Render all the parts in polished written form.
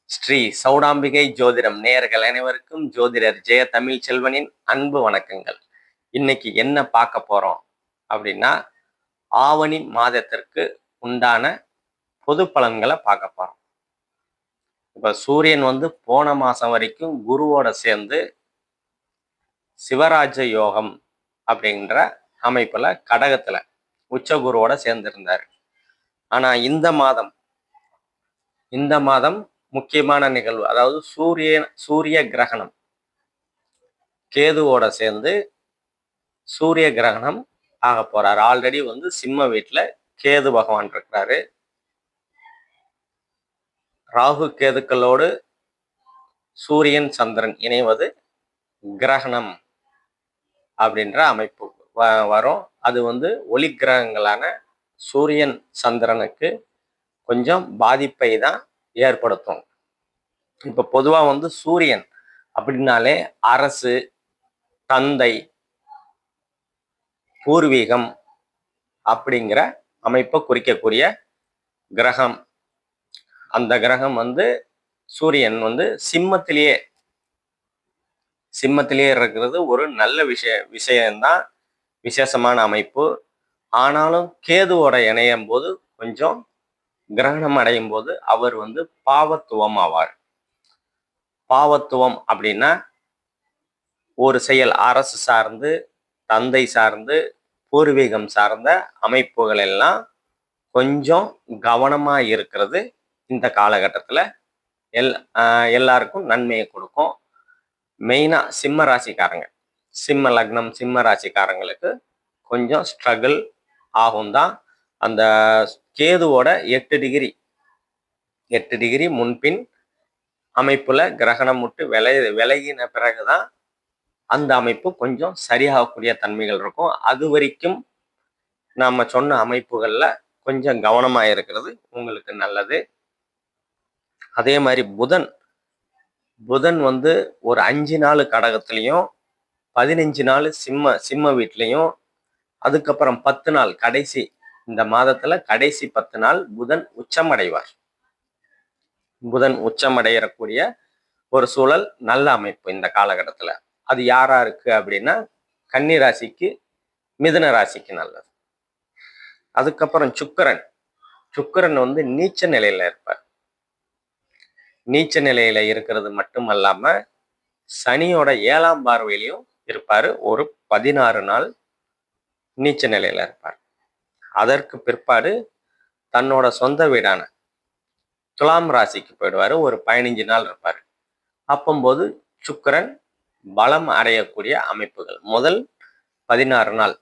ஸ்ரீ சௌடாம்பிகை ஜோதிடம் நேயர்கள் அனைவருக்கும் ஜோதிடர் ஜெய தமிழ் செல்வனின் அன்பு வணக்கங்கள். இன்னைக்கு என்ன பார்க்க போறோம் அப்படின்னா, ஆவணி மாதத்திற்கு உண்டான பொது பலன்களை பார்க்க போறோம். இப்ப சூரியன் போன மாசம் வரைக்கும் குருவோட சேர்ந்து சிவராஜ யோகம் அப்படின்ற அமைப்புல கடகத்துல உச்ச குருவோட சேர்ந்து இருந்தாரு. ஆனா இந்த மாதம் முக்கியமான நிகழ்வு, அதாவது சூரிய கிரகணம், கேதுவோட சேர்ந்து சூரிய கிரகணம் ஆக போறாரு. ஆல்ரெடி சிம்ம வீட்டுல கேது பகவான் இருக்கிறாரு. ராகு கேதுக்களோடு சூரியன் சந்திரன் இணைவது கிரகணம் அப்படின்ற அமைப்பு வரும். அது ஒளி கிரகங்களான சூரியன் சந்திரனுக்கு கொஞ்சம் பாதிப்பை தான் ஏற்படுத்தும். இப்ப பொதுவா சூரியன் அப்படின்னாலே அரசு, தந்தை, பூர்வீகம் அப்படிங்கிற அமைப்பை குறிக்கக்கூடிய கிரகம். அந்த கிரகம் சூரியன் சிம்மத்திலேயே இருக்கிறது ஒரு நல்ல விஷயம்தான், விசேஷமான அமைப்பு. ஆனாலும் கேதுவோட இணையும் போது கொஞ்சம் கிரகணம் அடையும் போது அவர் பாவத்துவம் ஆவார். பாவத்துவம் அப்படின்னா ஒரு செயல் அரசு சார்ந்து, தந்தை சார்ந்து, பூர்வீகம் சார்ந்த அமைப்புகள் எல்லாம் கொஞ்சம் கவனமா இருக்கிறது இந்த காலகட்டத்துல எல்லாருக்கும் நன்மையை கொடுக்கும். மெயினா சிம்ம ராசிக்காரங்க, சிம்ம லக்னம், சிம்ம ராசிக்காரங்களுக்கு கொஞ்சம் ஸ்ட்ரகிள் ஆகும் தான். அந்த கேதுவோட 8 டிகிரி முன்பின் அமைப்புல கிரகணம் விட்டு விலகின பிறகுதான் அந்த அமைப்பு கொஞ்சம் சரியாகக்கூடிய தன்மைகள் இருக்கும். அது வரைக்கும் நாம சொன்ன அமைப்புகள்ல கொஞ்சம் கவனமா இருக்கிறது உங்களுக்கு நல்லது. அதே மாதிரி புதன் ஒரு 5 நாள் கடகத்திலையும் 15 நாள் சிம்ம வீட்லையும், அதுக்கப்புறம் 10 நாள் கடைசி இந்த மாதத்துல கடைசி 10 நாள் புதன் உச்சமடைவார். புதன் உச்சமடையக்கூடிய ஒரு சூழல் நல்ல அமைப்பு இந்த காலகட்டத்துல. அது யாரா இருக்கு அப்படின்னா, கன்னி ராசிக்கு, மிதுன ராசிக்கு நல்லது. அதுக்கப்புறம் சுக்கிரன் நீச்ச நிலையில இருப்பார். நீச்ச நிலையில இருக்கிறது மட்டுமல்லாம சனியோட 7ஆம் பார்வையிலையும் இருப்பாரு. ஒரு 16 நாள் நீச்ச நிலையில இருப்பார். அதற்கு பிற்பாடு தன்னோட சொந்த வீடான துலாம் ராசிக்கு போயிடுவாரு. ஒரு 15 நாள் இருப்பாரு. அப்பம்போது சுக்கிரன் பலம் அடையக்கூடிய அமைப்புகள். முதல் 16 நாள்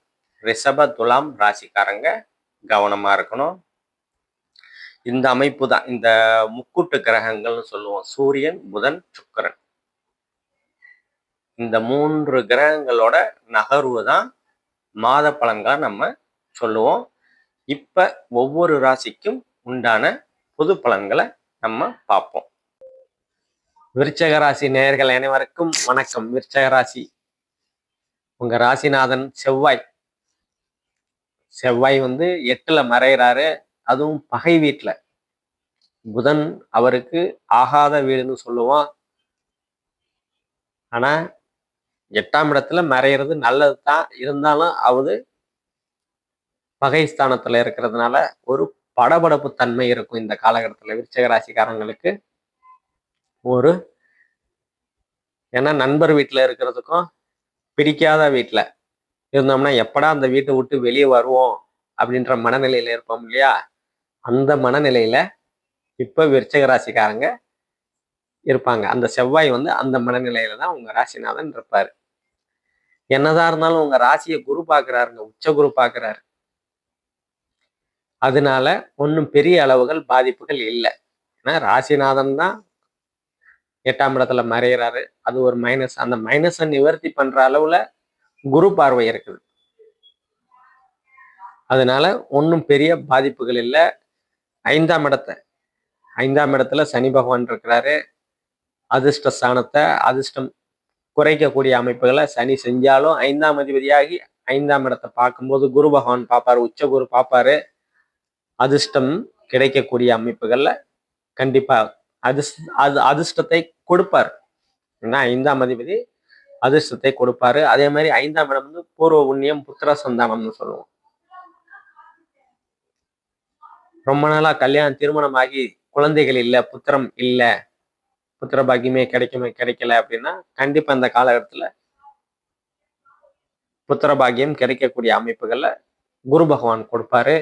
ரிஷப துலாம் ராசிக்காரங்க கவனமா இருக்கணும். இந்த அமைப்பு தான் இந்த முக்கூட்டு கிரகங்கள்னு சொல்லுவோம். சூரியன், புதன், சுக்கிரன், இந்த 3 கிரகங்களோட நகர்வு தான் மாத பலன்களை நம்ம சொல்லுவோம். இப்ப ஒவ்வொரு ராசிக்கும் உண்டான பொது பலன்களை நம்ம பார்ப்போம். விருச்சக ராசி நேயர்கள் அனைவருக்கும் வணக்கம். விருச்சக ராசி, உங்க ராசிநாதன் செவ்வாய் 8ல மறைகிறாரு. அதுவும் பகை வீட்டுல. புதன் அவருக்கு ஆகாத வீடுன்னு சொல்லுவோம். ஆனா 8ஆம் இடத்துல மறைகிறது நல்லது தான். இருந்தாலும் அவரு பகை ஸ்தானத்துல இருக்கிறதுனால ஒரு படபடப்பு தன்மை இருக்கும் இந்த காலகட்டத்துல விருச்சக ராசிக்காரங்களுக்கு. ஏன்னா நண்பர் வீட்டுல இருக்கிறதுக்கும் பிடிக்காத வீட்டுல இருந்தோம்னா எப்படா அந்த வீட்டை விட்டு வெளியே வருவோம் அப்படின்ற மனநிலையில இருப்போம் இல்லையா? அந்த மனநிலையில இப்ப விருச்சக ராசிக்காரங்க இருப்பாங்க. அந்த செவ்வாய் அந்த மனநிலையில தான் உங்க ராசிநாதன் இருப்பாரு. என்னதான் இருந்தாலும் உங்க ராசியை குரு பாக்குறாருங்க, உச்ச குரு பாக்குறாரு. அதனால ஒன்றும் பெரிய அளவுகள் பாதிப்புகள் இல்லை. ஏன்னா ராசிநாதன் தான் 8ஆம் இடத்துல மறைகிறாரு. அது ஒரு மைனஸ். அந்த மைனஸை நிவர்த்தி பண்ற அளவுல குரு பார்வை இருக்குது. அதனால ஒன்றும் பெரிய பாதிப்புகள் இல்லை. 5ஆம் இடத்துல சனி பகவான் இருக்கிறாரு. அதிர்ஷ்ட ஸ்தானத்தை, அதிர்ஷ்டம் குறைக்கக்கூடிய அமைப்புகளை சனி செஞ்சாலும் 5ஆம் அதிபதியாகி 5ஆம் இடத்தை பார்க்கும்போது குரு பகவான் பார்ப்பாரு, உச்ச குரு பார்ப்பாரு. அதிர்ஷ்டம் கிடைக்கக்கூடிய அமைப்புகள்ல கண்டிப்பா அது அதிர்ஷ்டத்தை கொடுப்பார். ஏன்னா 5ஆம் அதிபதி அதிர்ஷ்டத்தை கொடுப்பாரு. அதே மாதிரி 5ஆம் இடம் வந்து பூர்வ புண்ணியம், புத்திர சந்தானம்னு சொல்லுவோம். ரொம்ப நாளா கல்யாணம் திருமணம் ஆகி குழந்தைகள் இல்ல, புத்திரம் இல்ல, புத்திர பாக்கியமே கிடைக்கல அப்படின்னா கண்டிப்பா இந்த காலகட்டத்துல புத்திர பாக்கியம் கிடைக்கக்கூடிய அமைப்புகள்ல குரு பகவான் கொடுப்பாரு.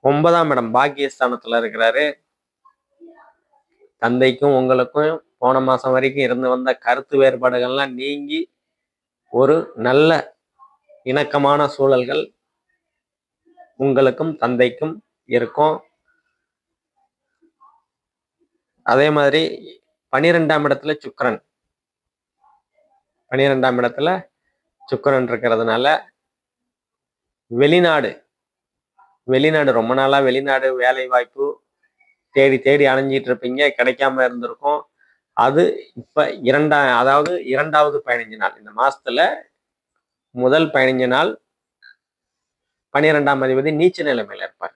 9ஆம் இடம் பாக்கியஸ்தானத்துல இருக்கிறாரு. தந்தைக்கும் உங்களுக்கும் போன மாசம் வரைக்கும் இருந்து வந்த கருத்து வேறுபாடுகள்லாம் நீங்கி ஒரு நல்ல இணக்கமான சூழல்கள் உங்களுக்கும் தந்தைக்கும் இருக்கும். அதே மாதிரி 12ஆம் இடத்துல சுக்கிரன், 12ஆம் இடத்துல சுக்கிரன் இருக்கிறதுனால வெளிநாடு ரொம்ப நாளா வெளிநாடு வேலை வாய்ப்பு தேடி தேடி அலைஞ்சிட்டு இருப்பீங்க, கிடைக்காம இருந்திருக்கும். அது இப்ப அதாவது 2வது 15 நாள், இந்த மாசத்துல முதல் 15 நாள் 12ஆம் அதிபதி நீச்ச நிலைமையில இருப்பார்.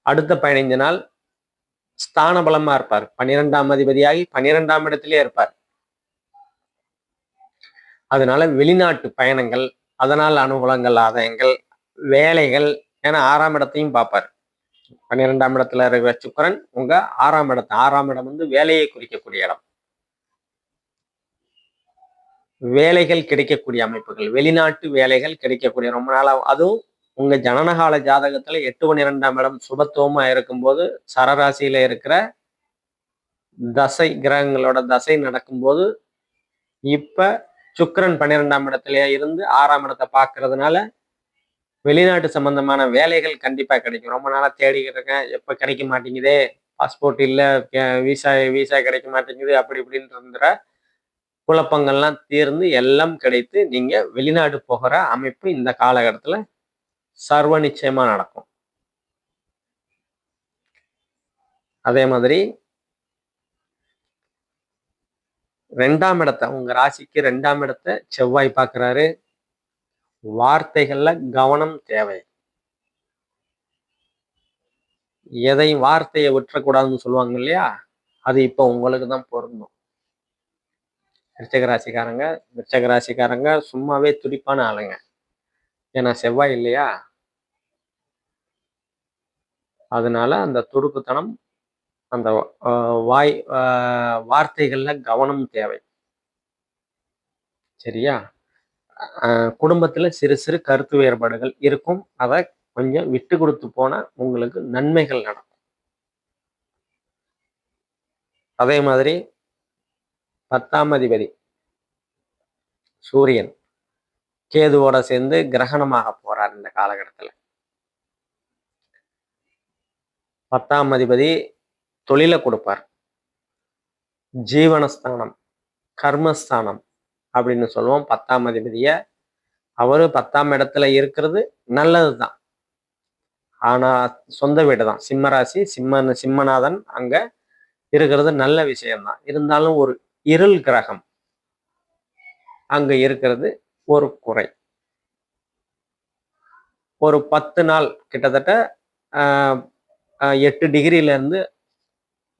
அடுத்த 15 நாள் ஸ்தான பலமா இருப்பார். 12ஆம் அதிபதியாகி 12ஆம் இடத்திலே இருப்பார். அதனால வெளிநாட்டு பயணங்கள், அதனால் அனுகூலங்கள், ஆதாயங்கள், வேலைகள், ஏன்னா 6ஆம் இடத்தையும் பார்ப்பார். 12ஆம் இடத்துல இருக்கிற சுக்கிரன் உங்க 6ஆம் இடம் வந்து வேலையை குறிக்கக்கூடிய இடம். வேலைகள் கிடைக்கக்கூடிய அமைப்புகள், வெளிநாட்டு வேலைகள் கிடைக்கக்கூடிய, ரொம்ப நாளா அதுவும் உங்க ஜனனகால ஜாதகத்துல 8-12ஆம் இடம் சுபத்துவமா இருக்கும்போது சரராசியில இருக்கிற தசை கிரகங்களோட தசை நடக்கும்போது இப்ப சுக்கிரன் 12ஆம் இடத்துல இருந்து 6ஆம் இடத்தை பார்க்கறதுனால வெளிநாட்டு சம்பந்தமான வேலைகள் கண்டிப்பா கிடைக்கும். ரொம்ப நாளா தேடிக்கிட்டு இருக்கேன், எப்ப கிடைக்க மாட்டேங்குதே, பாஸ்போர்ட் இல்ல, வீசா கிடைக்க மாட்டேங்குது, அப்படி இப்படின்ற குழப்பங்கள்லாம் தீர்ந்து எல்லாம் கிடைத்து நீங்க வெளிநாடு போகிற அமைப்பு இந்த காலகட்டத்துல சர்வ நிச்சயமா நடக்கும். அதே மாதிரி 2ஆம் இடத்தை, உங்க ராசிக்கு 2ஆம் இடத்தை செவ்வாய் பார்க்கிறாரு. வார்த்தைகள்ல கவனம் தேவை. எதையும் வார்த்தையை விட்டுறக்கூடாதுன்னு சொல்லுவாங்க இல்லையா, அது இப்ப உங்களுக்கு தான் பொருந்தும். விருச்சக ராசிக்காரங்க சும்மாவே துடிப்பான ஆளுங்க. ஏன்னா செவ்வாய் இல்லையா, அதனால அந்த துடுக்குத்தனம், அந்த வார்த்தைகள்ல கவனம் தேவை. சரியா? குடும்பத்துல சிறு சிறு கருத்து வேறுபாடுகள் இருக்கும். அதை கொஞ்சம் விட்டு கொடுத்து போனா உங்களுக்கு நன்மைகள் நடக்கும். அதே மாதிரி 10ஆம் அதிபதி சூரியன் கேதுவோட சேர்ந்து கிரகணமாக போறார் இந்த காலகட்டத்துல. 10ஆம் அதிபதி தொழிலை கொடுப்பார். ஜீவனஸ்தானம், கர்மஸ்தானம் அப்படின்னு சொல்லுவோம் 10ஆம் அதிபதிய. அவரு 10ஆம் இடத்துல இருக்கிறது நல்லதுதான். ஆனா சொந்த வீடு தான், சிம்மராசி, சிம்மநாதன் அங்க இருக்கிறது நல்ல விஷயம்தான். இருந்தாலும் ஒரு இருள் கிரகம் அங்க இருக்கிறது ஒரு குறை. ஒரு 10 நாள் கிட்டத்தட்ட 8 டிகிரில இருந்து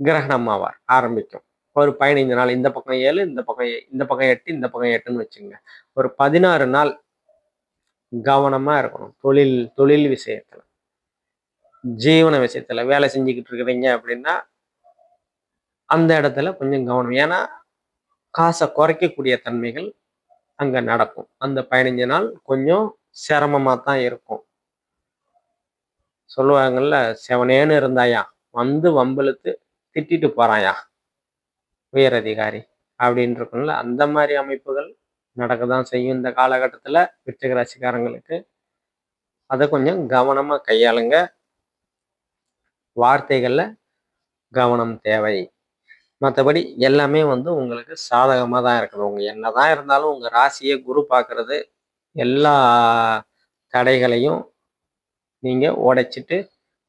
கிரகணம் ஆரம்பிக்கும். ஒரு 15 நாள், இந்த பக்கம் 7, இந்த பக்கம் 8, இந்த பக்கம் 8ன்னு வச்சுங்க. ஒரு 16 நாள் கவனமா இருக்கணும். தொழில் விஷயத்துல, ஜீவன விஷயத்துல வேலை செஞ்சுக்கிட்டு இருக்கிறீங்க அப்படின்னா அந்த இடத்துல கொஞ்சம் கவனம். ஏன்னா காசை குறைக்கக்கூடிய தன்மைகள் அங்க நடக்கும். அந்த 15 நாள் கொஞ்சம் சிரமமா தான் இருக்கும். சொல்லுவாங்கல்ல, செவனேன்னு இருந்தாயா வந்து வம்பிழுத்து திட்டிட்டு போறாயா உயர் அதிகாரி அப்படின்னு இருக்கும்ல, அந்த மாதிரி அமைப்புகள் நடக்கதான் செய்யும் இந்த காலகட்டத்துல விருச்சிக ராசிக்காரங்களுக்கு. அதை கொஞ்சம் கவனமா கையாளுங்க. வார்த்தைகள்ல கவனம் தேவை. மற்றபடி எல்லாமே வந்து உங்களுக்கு சாதகமா தான் இருக்குது. உங்க என்னதான் இருந்தாலும் உங்க ராசியை குரு பார்க்கறது எல்லா தடைகளையும் நீங்க உடைச்சிட்டு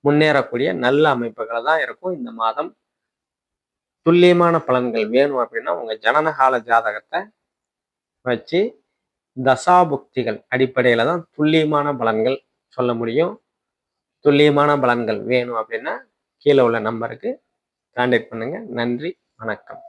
முன்னேறக்கூடிய நல்ல அமைப்புகளை தான் இருக்கும் இந்த மாதம். துல்லியமான பலன்கள் வேணும் அப்படின்னா உங்க ஜனனகால ஜாதகத்தை வச்சு தசாபுக்திகள் அடிப்படையில தான் துல்லியமான பலன்கள் சொல்ல முடியும். துல்லியமான பலன்கள் வேணும் அப்படின்னா கீழே உள்ள நம்பருக்கு கான்டாக்ட் பண்ணுங்க. நன்றி, வணக்கம்.